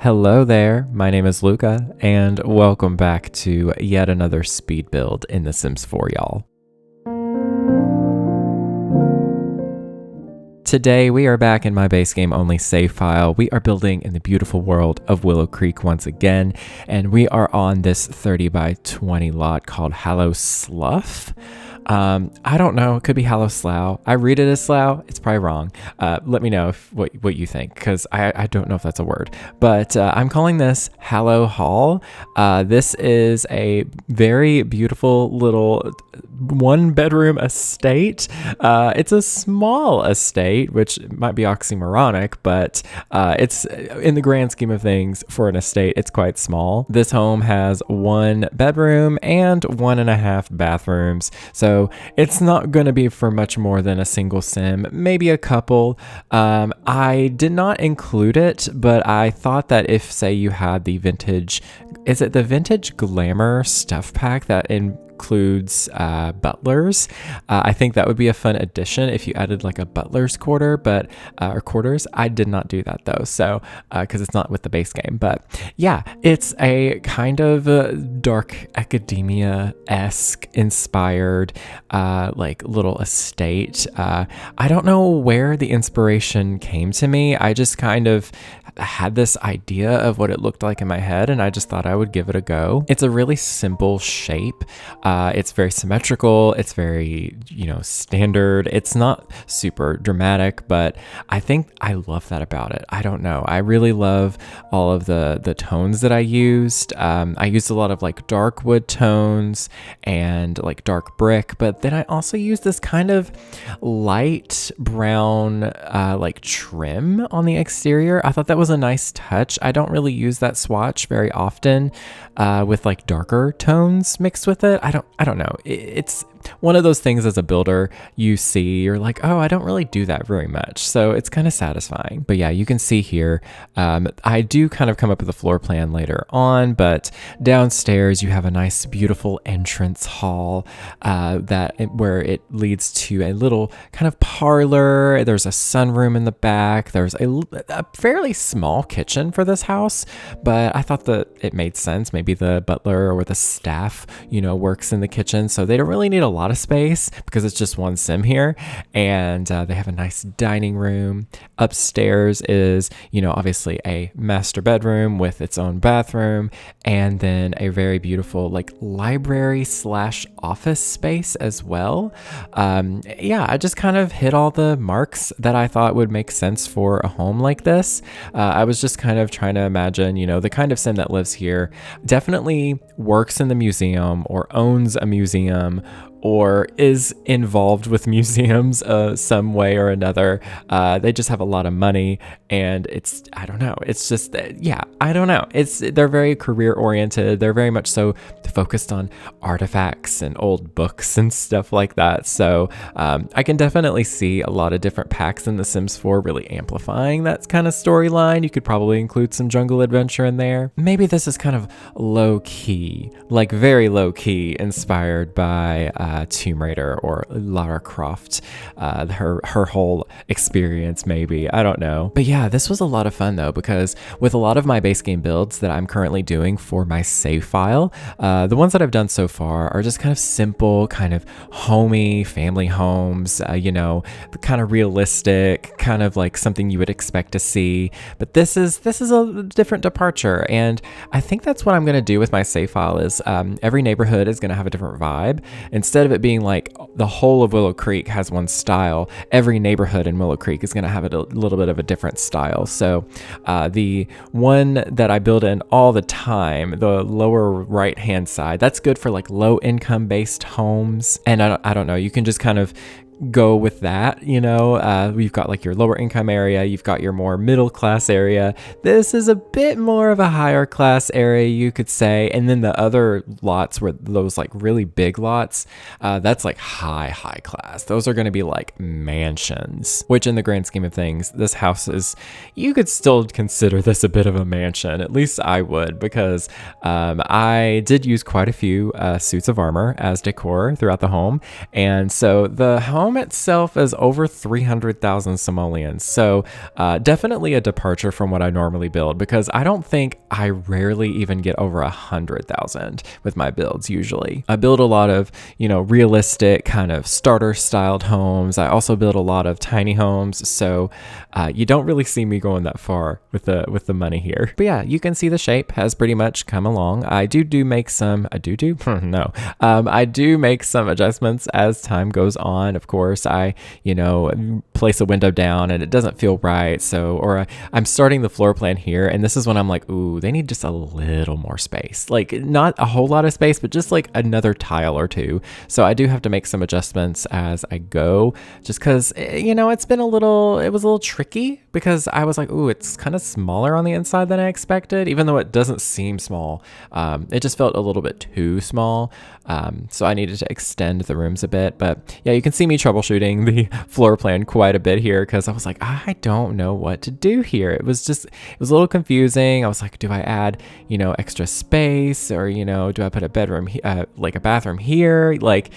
Hello there, my name is Lucca, and welcome back to yet another speed build in The Sims 4, y'all. Today, we are back in my base game only save file. We are building in the beautiful world of Willow Creek once again, and we are on this 30 by 20 lot called Hallow Slough. I don't know. It could be Hallow Slough. I read it as Slough. It's probably wrong. Let me know what you think, because I don't know if that's a word. But I'm calling this Hallow Hall. This is a very beautiful little one-bedroom estate. It's a small estate, which might be oxymoronic, but it's in the grand scheme of things for an estate, it's quite small. This home has one bedroom and 1.5 bathrooms. So it's not going to be for much more than a single sim, maybe a couple. I did not include it, but I thought that if, say, you had the vintage, is it the vintage glamour stuff pack that includes butlers? I think that would be a fun addition if you added like a butler's quarter, but or quarters. I did not do that though, so because it's not with the base game. But yeah, it's a kind of Dark Academia-esque inspired like little estate. I don't know where the inspiration came to me. I just kind of had this idea of what it looked like in my head, and I just thought I would give it a go. It's a really simple shape. It's very symmetrical. It's very, standard. It's not super dramatic, but I think I love that about it. I don't know. I really love all of the tones that I used. I used a lot of like dark wood tones and like dark brick, but then I also used this kind of light brown like trim on the exterior. I thought that was a nice touch. I don't really use that swatch very often with like darker tones mixed with it. I don't know. It's one of those things as a builder you see, you're like, oh, I don't really do that very much. So it's kind of satisfying. But yeah, you can see here, I do kind of come up with a floor plan later on, but downstairs you have a nice, beautiful entrance hall where it leads to a little kind of parlor. There's a sunroom in the back. There's a fairly small kitchen for this house, but I thought that it made sense. Maybe the butler or the staff, works in the kitchen, so they don't really need a lot of space because it's just one sim here. And they have a nice dining room. Upstairs is, obviously a master bedroom with its own bathroom, and then a very beautiful like library / office space as well. I just kind of hit all the marks that I thought would make sense for a home like this. I was just kind of trying to imagine, the kind of sim that lives here definitely works in the museum or owns a museum or is involved with museums some way or another. They just have a lot of money, and I don't know. It's just, I don't know. They're very career oriented. They're very much so focused on artifacts and old books and stuff like that. So I can definitely see a lot of different packs in The Sims 4 really amplifying that kind of storyline. You could probably include some jungle adventure in there. Maybe this is kind of low key, like very low key, inspired by Tomb Raider or Lara Croft, her whole experience maybe. I don't know. But yeah, this was a lot of fun though, because with a lot of my base game builds that I'm currently doing for my save file, the ones that I've done so far are just kind of simple, kind of homey family homes, kind of realistic, kind of like something you would expect to see. But this is a different departure, and I think that's what I'm going to do with my save file is every neighborhood is going to have a different vibe. Instead of it being like the whole of Willow Creek has one style, every neighborhood in Willow Creek is going to have a little bit of a different style. So the one that I build in all the time, the lower right hand side, that's good for like low income based homes. And I don't know, you can just kind of go with that. We've got like your lower income area, you've got your more middle class area. This is a bit more of a higher class area, you could say. And then the other lots were those like really big lots, that's like high class. Those are going to be like mansions, which in the grand scheme of things, this house you could still consider this a bit of a mansion. At least I would, because I did use quite a few suits of armor as decor throughout the home. And so the home home itself is over 300,000 simoleons. So definitely a departure from what I normally build, because I don't think I rarely even get over 100,000 with my builds usually. I build a lot of, realistic kind of starter styled homes. I also build a lot of tiny homes. So you don't really see me going that far with the money here. But yeah, you can see the shape has pretty much come along. I do make some adjustments as time goes on. Of course, I place a window down and it doesn't feel right, or I'm starting the floor plan here, and this is when I'm like, ooh, they need just a little more space, like not a whole lot of space, but just like another tile or two. So I do have to make some adjustments as I go, just because it was a little tricky, because I was like, ooh, it's kind of smaller on the inside than I expected, even though it doesn't seem small. It just felt a little bit too small. So I needed to extend the rooms a bit. But yeah, you can see me troubleshooting the floor plan quite a bit here, because I was like, I don't know what to do here. It was a little confusing. I was like, do I add, extra space, or, do I put a bedroom, like a bathroom here? Like,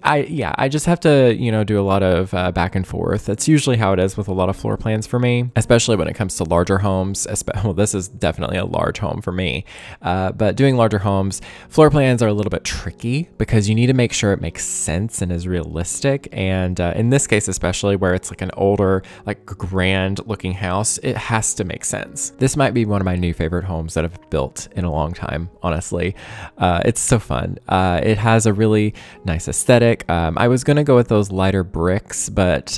I just have to, do a lot of back and forth. That's usually how it is with a lot of floor plans for me, especially when it comes to larger homes. Well, this is definitely a large home for me. But doing larger homes, floor plans are a little bit tricky, because you need to make sure it makes sense and is realistic. And in this case, especially where it's like an older, like grand looking house, it has to make sense. This might be one of my new favorite homes that I've built in a long time, honestly. It's so fun. It has a really nice aesthetic. I was going to go with those lighter bricks, but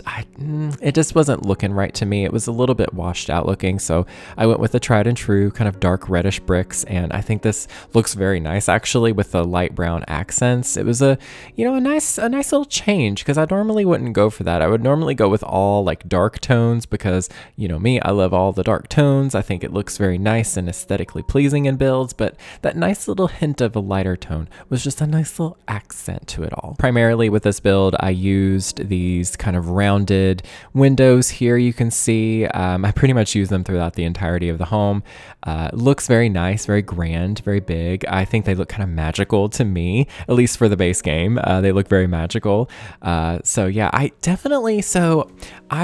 it just wasn't looking right to me. It was a little bit washed out looking, so I went with the tried and true kind of dark reddish bricks, and I think this looks very nice actually with the light brown accents. It was a nice little change, because I normally wouldn't go for that. I would normally go with all like dark tones, because me, I love all the dark tones. I think it looks very nice and aesthetically pleasing in builds, but that nice little hint of a lighter tone was just a nice little accent to it all. Primarily with this build, I used these kind of rounded windows here. You can see I pretty much use them throughout the entirety of the home. Looks very nice, very grand, very big. I think they look kind of magical to me, at least for the base game. They look very magical. So yeah, I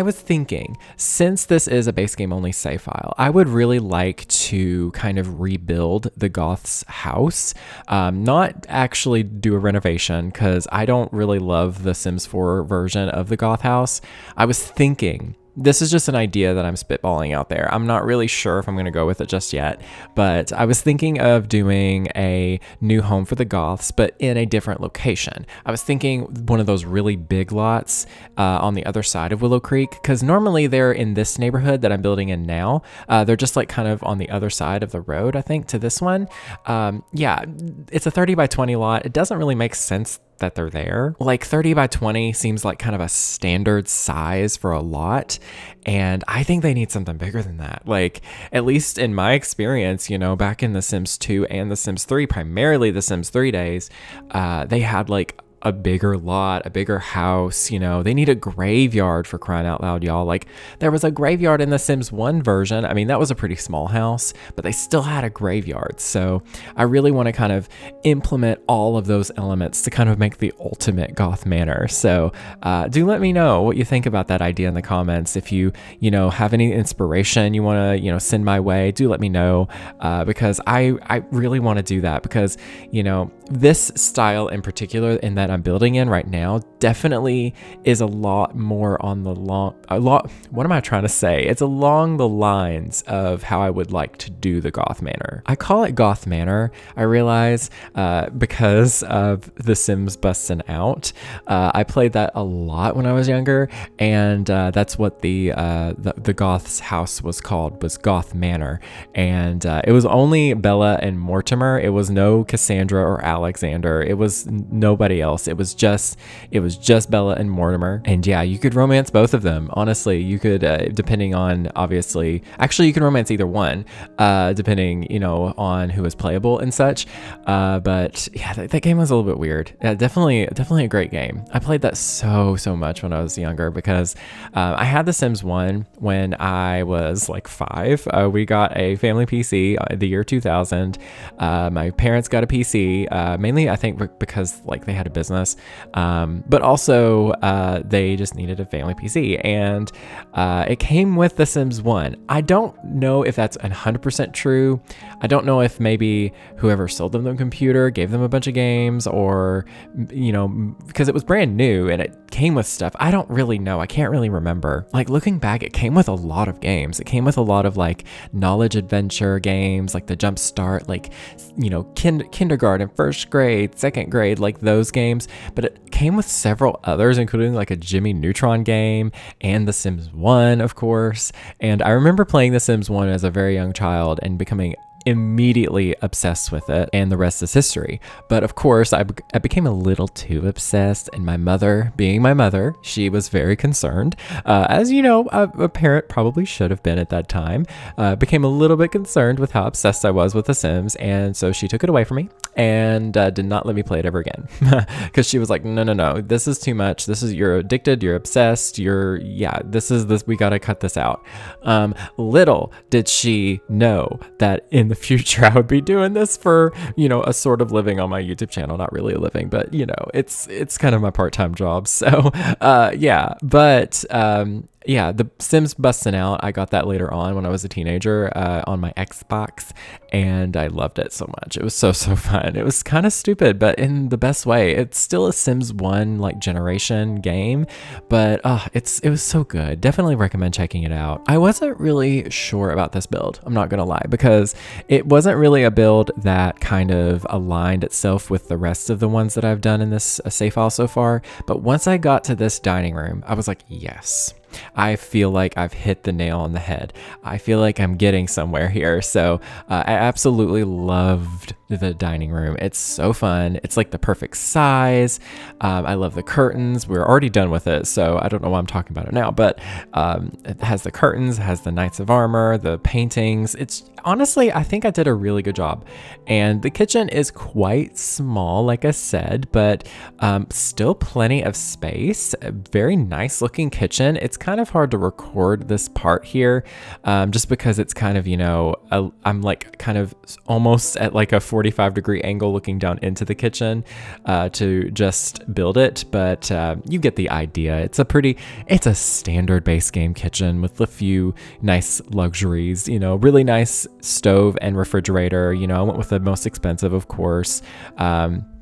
was thinking, since this is a base game only save file, I would really like to kind of rebuild the Goth's house. Not actually do a renovation, because I don't really love the Sims 4 version of the Goth house. I was thinking, this is just an idea that I'm spitballing out there. I'm not really sure if I'm going to go with it just yet, but I was thinking of doing a new home for the Goths, but in a different location. I was thinking one of those really big lots on the other side of Willow Creek, because normally they're in this neighborhood that I'm building in now. They're just like kind of on the other side of the road, I think, to this one. Yeah, it's a 30 by 20 lot. It doesn't really make sense that they're there. Like 30 by 20 seems like kind of a standard size for a lot, and I think they need something bigger than that. Like, at least in my experience, back in The Sims 2 and The Sims 3, primarily The Sims 3 days, they had like a bigger lot, a bigger house. They need a graveyard, for crying out loud, y'all. Like, there was a graveyard in the Sims 1 version. I mean, that was a pretty small house, but they still had a graveyard. So I really want to kind of implement all of those elements to kind of make the ultimate Goth Manor. So do let me know what you think about that idea in the comments. If you have any inspiration you want to send my way, do let me know, because I really want to do that, because this style in particular, in that I'm building in right now, definitely is a lot more on the what am I trying to say? It's along the lines of how I would like to do the Goth Manor. I call it Goth Manor, I realize, because of The Sims Bustin' Out. I played that a lot when I was younger, and that's what the Goth's house was called, was Goth Manor. And it was only Bella and Mortimer. It was no Cassandra or Alexander. It was nobody else. It was just Bella and Mortimer. And yeah, you could romance both of them. Honestly, you could, depending on, obviously, actually you can romance either one, depending, on who is playable and such. But yeah, that game was a little bit weird. Yeah, definitely a great game. I played that so much when I was younger, because I had The Sims 1 when I was like 5. We got a family PC the year 2000. My parents got a PC. mainly I think because like they had a business, but also they just needed a family PC, and it came with The Sims 1. I don't know if that's 100% true. I don't know if maybe whoever sold them the computer gave them a bunch of games, or, you know, because it was brand new and it came with stuff. I don't really know. I can't really remember. Like looking back, it came with a lot of games. It came with a lot of like knowledge adventure games, like the Jump Start, like, you know, kindergarten, first grade, second grade, like those games. But it came with several others, including like a Jimmy Neutron game and The Sims 1, of course. And I remember playing The Sims 1 as a very young child and becoming immediately obsessed with it, and the rest is history. But of course, I became a little too obsessed, and my mother, being my mother, she was very concerned, as you know, a parent probably should have been at that time. Became a little bit concerned with how obsessed I was with The Sims, and so she took it away from me and did not let me play it ever again, because she was like, no, this is too much. You're addicted, you're obsessed, this, we gotta cut this out. Little did she know that in the future I would be doing this for, you know, a sort of living on my YouTube channel. Not really a living, but you know, it's kind of my part-time job. So the Sims busting out, I got that later on when I was a teenager on my Xbox, and I loved it so much. It was so fun. It was kind of stupid, but in the best way. It's still a Sims 1 like generation game, but it was so good. Definitely recommend checking it out. I wasn't really sure about this build, I'm not gonna lie, because it wasn't really a build that kind of aligned itself with the rest of the ones that I've done in this save file so far. But once I got to this dining room, I was like, yes, I feel like I've hit the nail on the head. I feel like I'm getting somewhere here. So I absolutely loved the dining room. It's so fun. It's like the perfect size. I love the curtains. We're already done with it, so I don't know why I'm talking about it now, but it has the curtains, it has the Knights of Armor, the paintings. It's honestly, I think I did a really good job. And the kitchen is quite small, like I said, but still plenty of space. A very nice looking kitchen. It's kind of hard to record this part here, just because it's kind of, you know, I'm like kind of almost at like a 45-degree angle looking down into the kitchen to just build it, but you get the idea. It's a standard base game kitchen with a few nice luxuries, you know, really nice stove and refrigerator. You know, I went with the most expensive, of course.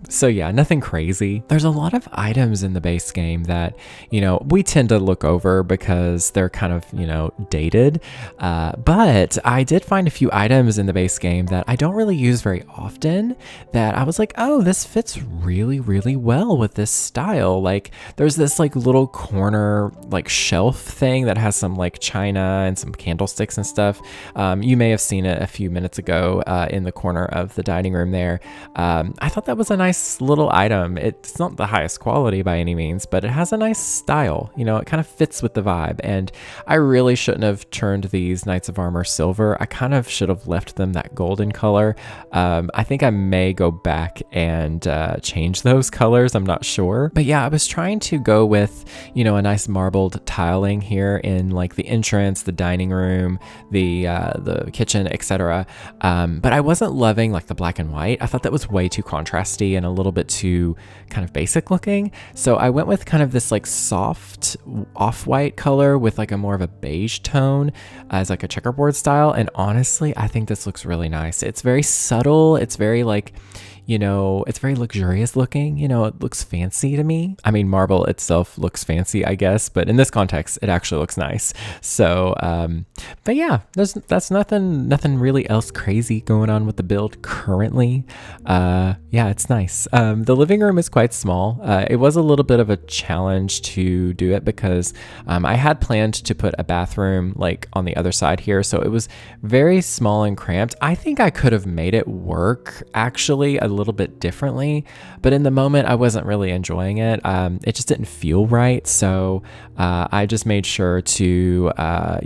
So yeah, nothing crazy. There's a lot of items in the base game that, you know, we tend to look over because they're kind of, you know, dated. But I did find a few items in the base game that I don't really use very often that I was like, oh, this fits really, really well with this style. Like there's this like little corner like shelf thing that has some like china and some candlesticks and stuff. You may have seen it a few minutes ago in the corner of the dining room there. I thought that was a nice little item. It's not the highest quality by any means, but it has a nice style. You know, it kind of fits with the vibe. And I really shouldn't have turned these Knights of Armor silver. I kind of should have left them that golden color. I think I may go back and change those colors. I'm not sure. But yeah, I was trying to go with, you know, a nice marbled tiling here in like the entrance, the dining room, the kitchen, etc. But I wasn't loving like the black and white. I thought that was way too contrasty and a little bit too kind of basic looking. So I went with kind of this like soft off-white color with like a more of a beige tone as like a checkerboard style. And honestly, I think this looks really nice. It's very subtle. It's very like, you know, it's very luxurious looking. You know, it looks fancy to me. I mean, marble itself looks fancy, I guess, but in this context, it actually looks nice. So, but yeah, that's nothing really else crazy going on with the build currently. Yeah, it's nice. The living room is quite small. It was a little bit of a challenge to do it because I had planned to put a bathroom like on the other side here. So it was very small and cramped. I think I could have made it work actually a little bit differently, but in the moment I wasn't really enjoying it. It just didn't feel right. So I just made sure to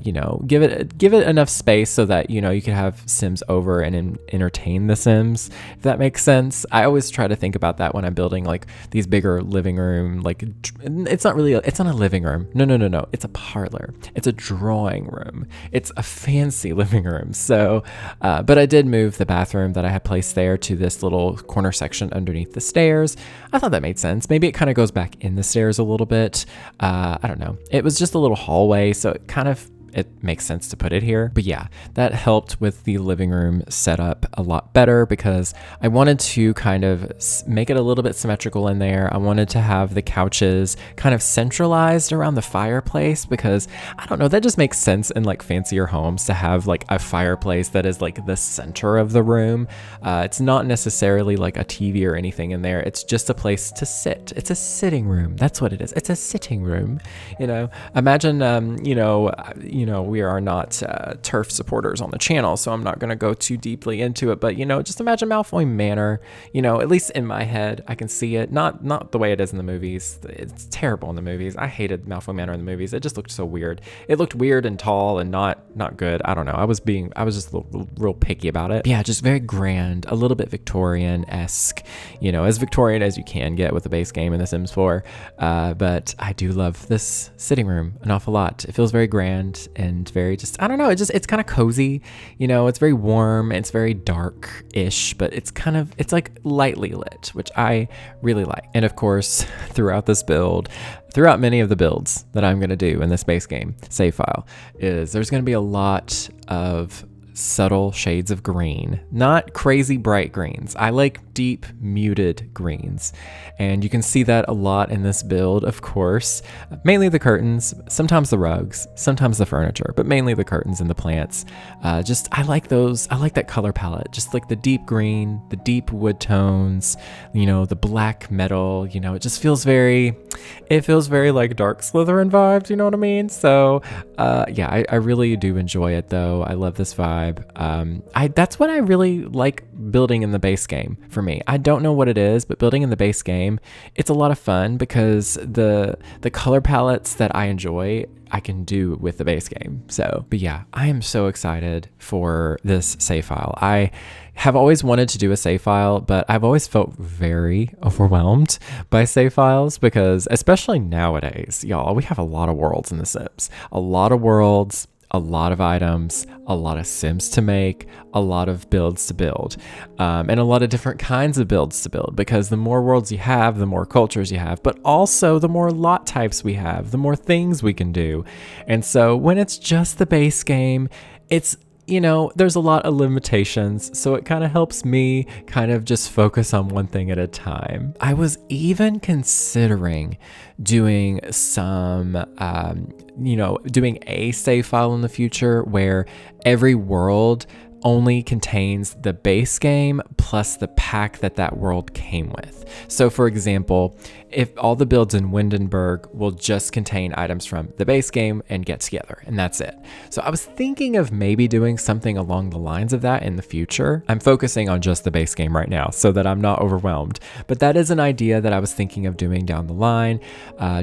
you know, give it enough space so that, you know, you could have Sims over and entertain the Sims, if that makes sense. I always try to think about that when I'm building like these bigger living room, like it's not a living room. No. It's a parlor. It's a drawing room. It's a fancy living room. So, but I did move the bathroom that I had placed there to this little little corner section underneath the stairs. I thought that made sense. Maybe it kind of goes back in the stairs a little bit. I don't know. It was just a little hallway, so it makes sense to put it here. But yeah, that helped with the living room setup a lot better because I wanted to kind of make it a little bit symmetrical in there. I wanted to have the couches kind of centralized around the fireplace because I don't know, that just makes sense in like fancier homes to have like a fireplace that is like the center of the room. It's not necessarily like a TV or anything in there. It's just a place to sit. It's a sitting room. That's what it is. It's a sitting room. Imagine, we are not turf supporters on the channel, so I'm not going to go too deeply into it. But just imagine Malfoy Manor. At least in my head, I can see it. Not the way it is in the movies. It's terrible in the movies. I hated Malfoy Manor in the movies. It just looked so weird. It looked weird and tall and not good. I don't know. I was just a little, real picky about it. But yeah, just very grand, a little bit Victorian-esque. As Victorian as you can get with a base game in The Sims 4. But I do love this sitting room an awful lot. It feels very grand and very just, I don't know, it's kind of cozy, it's very warm, it's very dark-ish, but it's like lightly lit, which I really like. And of course, throughout many of the builds that I'm going to do in this base game save file, there's going to be a lot of subtle shades of green, not crazy bright greens. I like deep muted greens, and you can see that a lot in this build, of course. Mainly the curtains, sometimes the rugs, sometimes the furniture, but mainly the curtains and the plants. I like those. I like that color palette, just like the deep green, the deep wood tones, the black metal. It just feels very like Dark Slytherin vibes. You know what I mean? So yeah, I really do enjoy it though. I love this vibe. That's what I really like building in the base game for me. I don't know what it is, but building in the base game, it's a lot of fun because the color palettes that I enjoy, I can do with the base game. But yeah, I am so excited for this save file. I have always wanted to do a save file, but I've always felt very overwhelmed by save files because especially nowadays, y'all, we have a lot of worlds in The Sims. A lot of worlds, a lot of items, a lot of Sims to make, a lot of builds to build, and a lot of different kinds of builds to build, because the more worlds you have, the more cultures you have, but also the more lot types we have, the more things we can do. And so when it's just the base game, it's there's a lot of limitations, so it kind of helps me kind of just focus on one thing at a time. I was even considering doing doing a save file in the future where every world only contains the base game plus the pack that world came with. So for example, if all the builds in Windenburg will just contain items from the base game and get together, and that's it. So I was thinking of maybe doing something along the lines of that in the future. I'm focusing on just the base game right now so that I'm not overwhelmed, but that is an idea that I was thinking of doing down the line,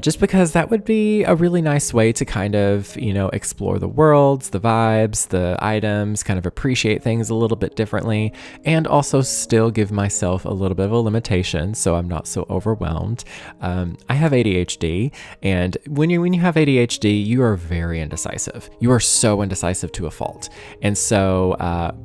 just because that would be a really nice way to kind of, explore the worlds, the vibes, the items, kind of appreciate things a little bit differently, and also still give myself a little bit of a limitation so I'm not so overwhelmed. I have ADHD, and when you have ADHD, you are very indecisive. You are so indecisive to a fault. And so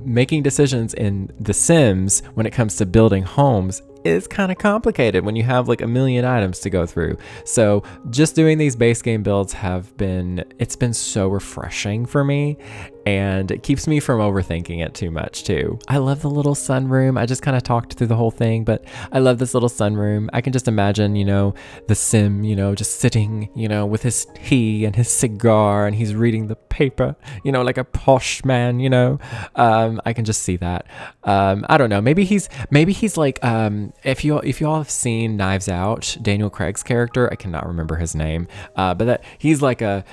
making decisions in The Sims when it comes to building homes is kind of complicated when you have like a million items to go through. So just doing these base game builds it's been so refreshing for me, and it keeps me from overthinking it too much too. I love the little sunroom. I just kind of talked through the whole thing, but I love this little sunroom. I can just imagine, the Sim, just sitting, with his tea and his cigar, and he's reading the paper, like a posh man, I can just see that. I don't know. Maybe he's like, if you all have seen Knives Out, Daniel Craig's character, I cannot remember his name, but that he's like a,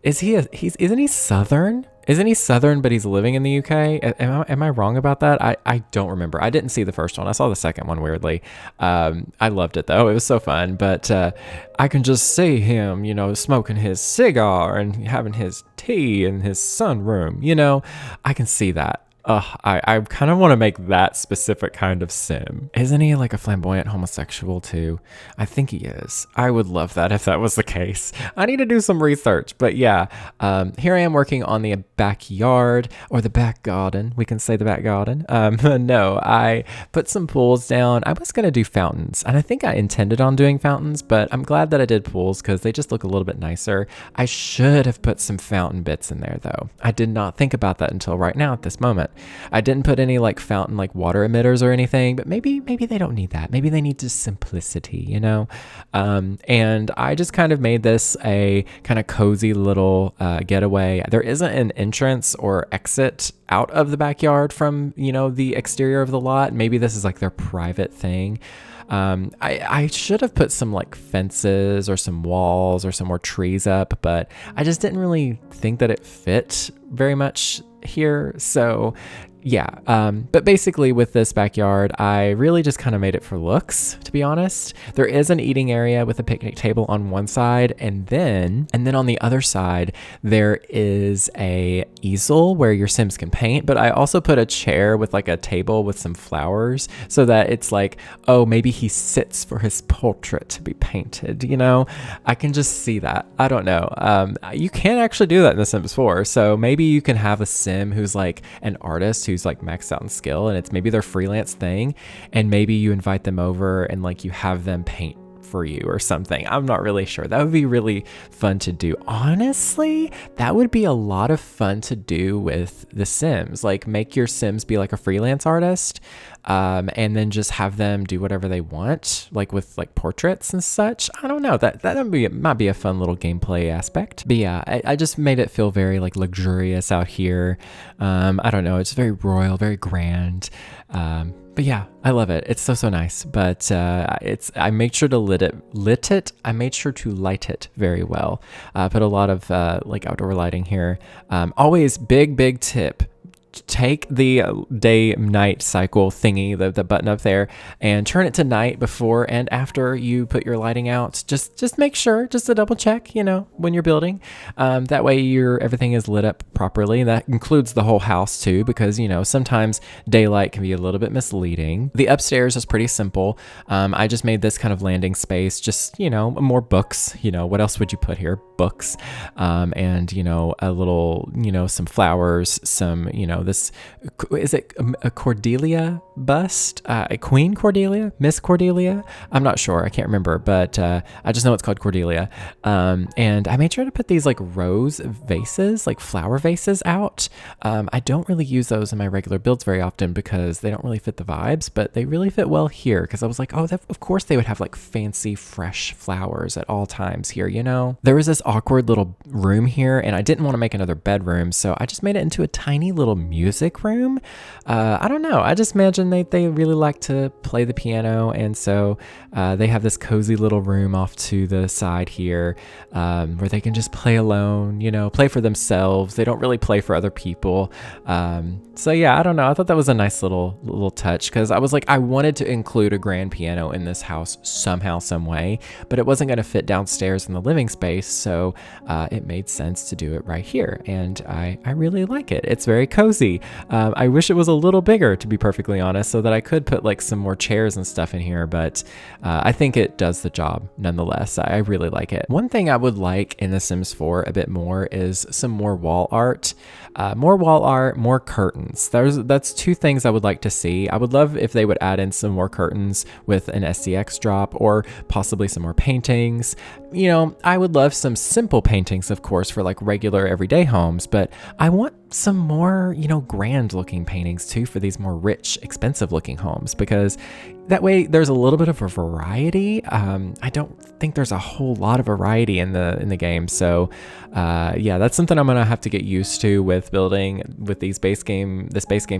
isn't he Southern? Isn't he Southern, but he's living in the UK? Am I wrong about that? I don't remember. I didn't see the first one. I saw the second one, weirdly. I loved it, though. It was so fun. But I can just see him, smoking his cigar and having his tea in his sunroom. I can see that. I kind of want to make that specific kind of sim. Isn't he like a flamboyant homosexual too? I think he is. I would love that if that was the case. I need to do some research. But yeah, here I am working on the backyard or the back garden. We can say the back garden. No, I put some pools down. I was going to do fountains, and I think I intended on doing fountains, but I'm glad that I did pools because they just look a little bit nicer. I should have put some fountain bits in there though. I did not think about that until right now at this moment. I didn't put any like fountain like water emitters or anything, but maybe they don't need that. Maybe they need just simplicity, you know? And I just kind of made this a kind of cozy little getaway. There isn't an entrance or exit out of the backyard from, you know, the exterior of the lot. Maybe this is like their private thing. I should have put some like fences or some walls or some more trees up, but I just didn't really think that it fit very much here. So yeah, but basically with this backyard, I really just kind of made it for looks, to be honest. There is an eating area with a picnic table on one side, and then on the other side, there is a easel where your Sims can paint, but I also put a chair with like a table with some flowers so that it's like, oh, maybe he sits for his portrait to be painted, you know? I can just see that. I don't know. You can actually do that in The Sims 4, so maybe you can have a Sim who's like an artist who's like maxed out in skill, and it's maybe their freelance thing, and maybe you invite them over and like you have them paint for you or something. I'm not really sure. That would be really fun to do. Honestly, that would be a lot of fun to do with the Sims. Like make your Sims be like a freelance artist, and then just have them do whatever they want, like with like portraits and such. I don't know. That might be a fun little gameplay aspect. But yeah, I just made it feel very like luxurious out here. I don't know. It's very royal, very grand. But yeah, I love it. It's so nice. But I made sure to I made sure to light it very well. Put a lot of like outdoor lighting here. Always big tip. Take the day-night cycle thingy, the button up there, and turn it to night before and after you put your lighting out. Just make sure, just to double check, you know, when you're building. That way everything is lit up properly. That includes the whole house too, because, you know, sometimes daylight can be a little bit misleading. The upstairs is pretty simple. I just made this kind of landing space, just, you know, more books. You know, what else would you put here? Books. And, you know, a little, you know, some flowers, some, you know, this, is it a Cordelia bust? A Queen Cordelia? Miss Cordelia? I'm not sure. I can't remember, but I just know it's called Cordelia. And I made sure to put these like rose vases, like flower vases out. I don't really use those in my regular builds very often because they don't really fit the vibes, but they really fit well here because I was like, oh, of course they would have like fancy, fresh flowers at all times here, you know? There was this awkward little room here and I didn't want to make another bedroom, so I just made it into a tiny little music room. I don't know. I just imagine they really like to play the piano, and so they have this cozy little room off to the side here where they can just play alone, you know, play for themselves. They don't really play for other people. So yeah, I don't know. I thought that was a nice little touch because I was like, I wanted to include a grand piano in this house somehow, some way, but it wasn't going to fit downstairs in the living space, so it made sense to do it right here, and I really like it. It's very cozy. I wish it was a little bigger, to be perfectly honest, so that I could put like some more chairs and stuff in here, but I think it does the job nonetheless. I really like it. One thing I would like in The Sims 4 a bit more is some more wall art. More curtains. That's two things I would like to see. I would love if they would add in some more curtains with an SDX drop, or possibly some more paintings. You know, I would love some simple paintings, of course, for like regular everyday homes, but I want some more, you know, grand looking paintings too for these more rich, expensive looking homes, because that way there's a little bit of a variety. I don't think there's a whole lot of variety in the game. So yeah, that's something I'm gonna have to get used to with building with this base game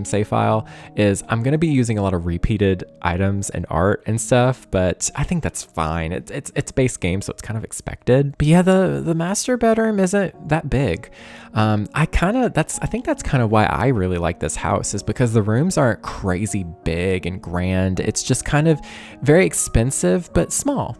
save file, is I'm gonna be using a lot of repeated items and art and stuff, but I think that's fine. It's base game, so it's kind of expected. But yeah, the master bedroom isn't that big. I think that's kind of why I really like this house, is because the rooms aren't crazy big and grand. It's just kind of very expensive, but small,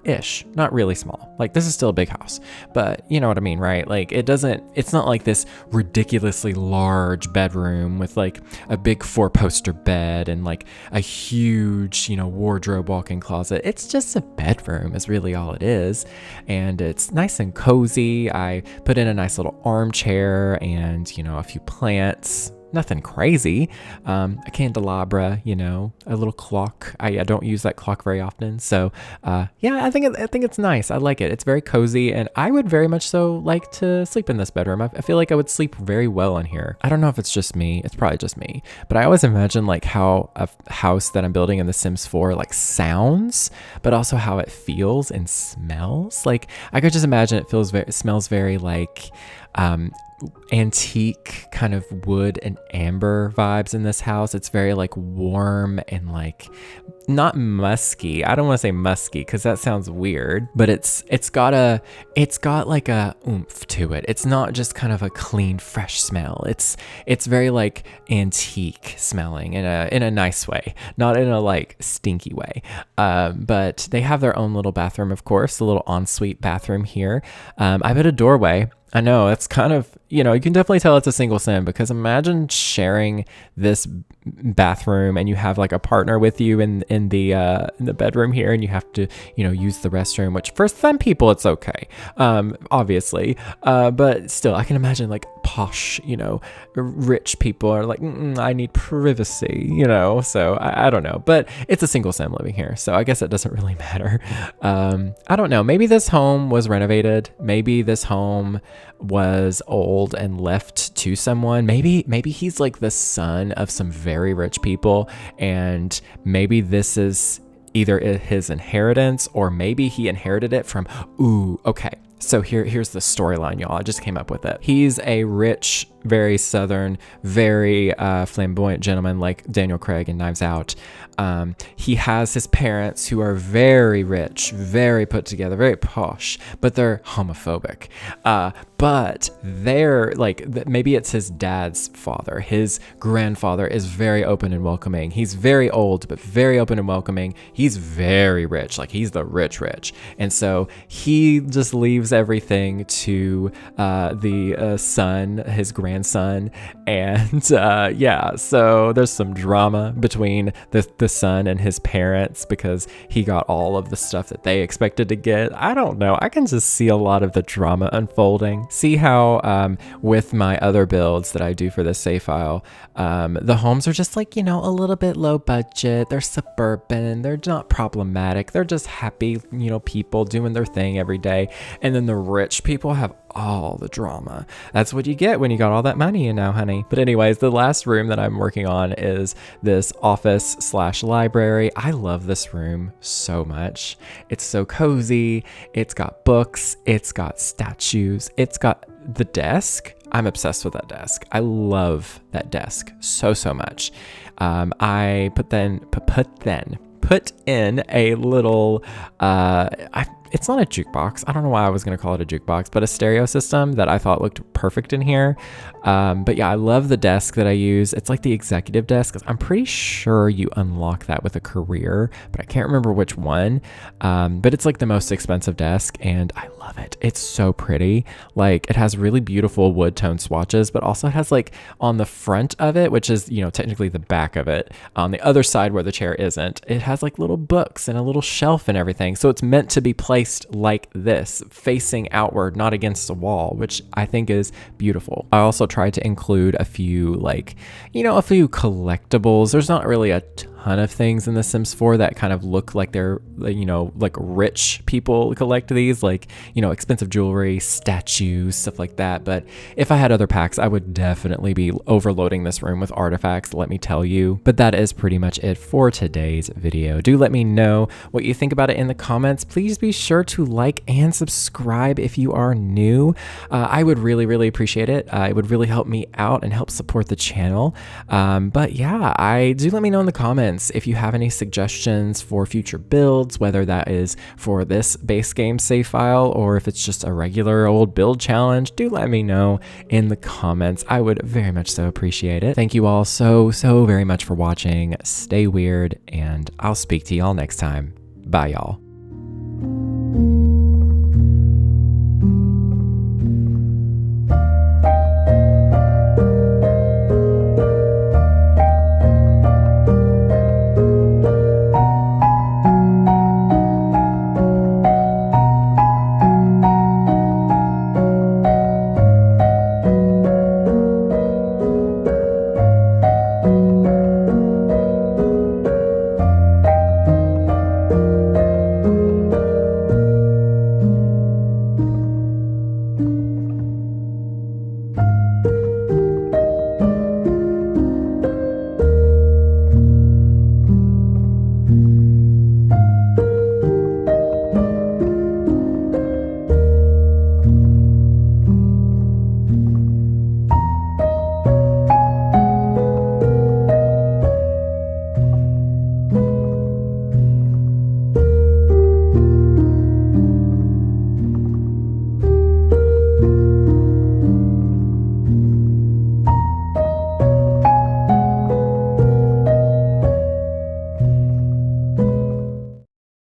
ish. Not really small. Like, this is still a big house, but you know what I mean, right? Like, it's not like this ridiculously large bedroom with like a big 4-poster bed and like a huge, wardrobe walk-in closet. It's just a bedroom is really all it is. And it's nice and cozy. I put in a nice little armchair and, a few plants. Nothing crazy. A candelabra, a little clock. I don't use that clock very often. So, I think it's nice. I like it. It's very cozy, and I would very much so like to sleep in this bedroom. I feel like I would sleep very well in here. I don't know if it's just me. It's probably just me, but I always imagine like how a house that I'm building in The Sims 4 like sounds, but also how it feels and smells. Like, I could just imagine it smells very like, antique kind of wood and amber vibes in this house. It's very like warm and like not musky. I don't want to say musky because that sounds weird, but it's got like a oomph to it. It's not just kind of a clean, fresh smell. It's very like antique smelling in a nice way, not in a like stinky way. But they have their own little bathroom, of course, a little ensuite bathroom here. I put a doorway. I know it's kind of, you can definitely tell it's a single sim, because imagine sharing this bathroom and you have like a partner with you in the bedroom here, and you have to, use the restroom, which for some people it's okay. Obviously. But still, I can imagine like posh, rich people are like, I need privacy, so I don't know, but it's a single sim living here. So I guess it doesn't really matter. I don't know. Maybe this home was renovated. Maybe this home was old and left to someone. Maybe he's like the son of some very rich people, and maybe this is either his inheritance, or maybe he inherited it from, okay. So here's the storyline, y'all. I just came up with it. He's a rich, very Southern, very flamboyant gentleman like Daniel Craig in Knives Out. He has his parents who are very rich, very put together, very posh, but they're homophobic. But they're like, maybe it's his dad's father. His grandfather is very open and welcoming. He's very old, but very open and welcoming. He's very rich, like he's the rich. And so he just leaves everything to the son, his grandson. And so there's some drama between the son and his parents because he got all of the stuff that they expected to get. I don't know. I can just see a lot of the drama unfolding. See how with my other builds that I do for this save file, the homes are just like, a little bit low budget. They're suburban. They're not problematic. They're just happy, people doing their thing every day. And then the rich people have all the drama. That's what you get when you got all that money now, honey. But anyways, the last room that I'm working on is this office/library. I love this room so much. It's so cozy. It's got books. It's got statues. It's got the desk. I'm obsessed with that desk. I love that desk so much. I put in a little, it's not a jukebox. I don't know why I was going to call it a jukebox, but a stereo system that I thought looked perfect in here. But yeah, I love the desk that I use. It's like the executive desk. I'm pretty sure you unlock that with a career, but I can't remember which one. But it's like the most expensive desk and I love it. It's so pretty. Like it has really beautiful wood tone swatches, but also it has like on the front of it, which is, technically the back of it, on the other side where the chair isn't, it has like little books and a little shelf and everything. So it's meant to be placed like this, facing outward, not against a wall, which I think is beautiful. I also tried to include a few a few collectibles. There's not really a ton of things in The Sims 4 that kind of look like they're, like rich people collect these, expensive jewelry, statues, stuff like that. But if I had other packs, I would definitely be overloading this room with artifacts, let me tell you. But that is pretty much it for today's video. Do let me know what you think about it in the comments. Please be sure to like and subscribe if you are new. I would really appreciate it. It would really help me out and help support the channel. But yeah, do let me know in the comments comments if you have any suggestions for future builds, whether that is for this base game save file or if it's just a regular old build challenge. Do let me know in the comments. I would very much so appreciate it. Thank you all so very much for watching. Stay weird, and I'll speak to y'all next time. Bye, y'all.